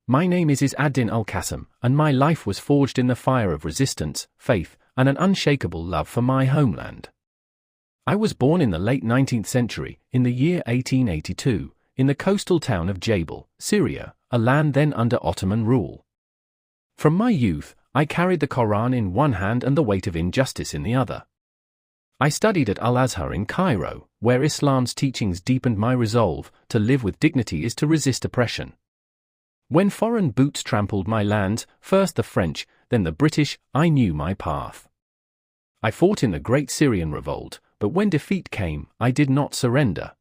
My name is Izzathin al-Qasam, and my life was forged in the fire of resistance, faith, and an unshakable love for my homeland. I was born in the late 19th century, in the year 1882, in the coastal town of Jabal, Syria, a land then under Ottoman rule. From my youth, I carried the Quran in one hand and the weight of injustice in the other. I studied at Al-Azhar in Cairo, where Islam's teachings deepened my resolve to live with dignity is to resist oppression. When foreign boots trampled my lands, first the French, then the British, I knew my path. I fought in the Great Syrian Revolt, but when defeat came, I did not surrender.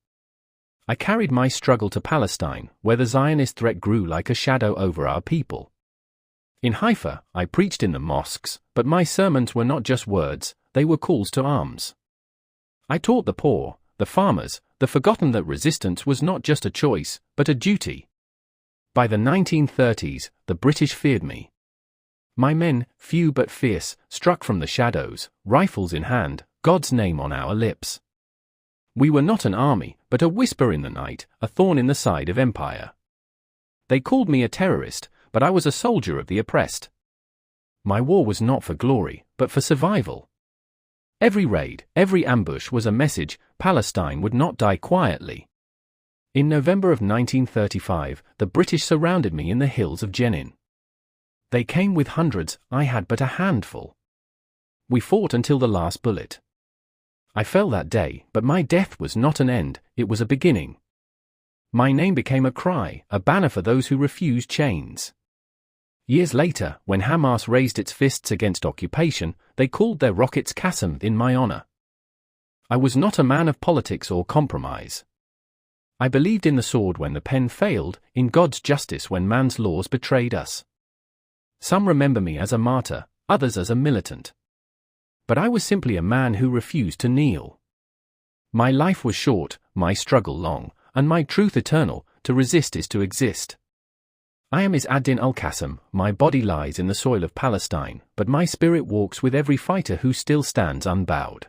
I carried my struggle to Palestine, where the Zionist threat grew like a shadow over our people. In Haifa, I preached in the mosques, but my sermons were not just words, they were calls to arms. I taught the poor, the farmers, the forgotten that resistance was not just a choice, but a duty. By the 1930s, the British feared me. My men, few but fierce, struck from the shadows, rifles in hand, God's name on our lips. We were not an army, but a whisper in the night, a thorn in the side of empire. They called me a terrorist, but I was a soldier of the oppressed. My war was not for glory, but for survival. Every raid, every ambush was a message: Palestine would not die quietly. In November of 1935, the British surrounded me in the hills of Jenin. They came with hundreds, I had but a handful. We fought until the last bullet. I fell that day, but my death was not an end, it was a beginning. My name became a cry, a banner for those who refused chains. Years later, when Hamas raised its fists against occupation, they called their rockets qasam in my honor. I was not a man of politics or compromise. I believed in the sword when the pen failed, in God's justice when man's laws betrayed us. Some remember me as a martyr, others as a militant. But I was simply a man who refused to kneel. My life was short, my struggle long, and my truth eternal: to resist is to exist. I am Izzathin al-Qasam, my body lies in the soil of Palestine, but my spirit walks with every fighter who still stands unbowed.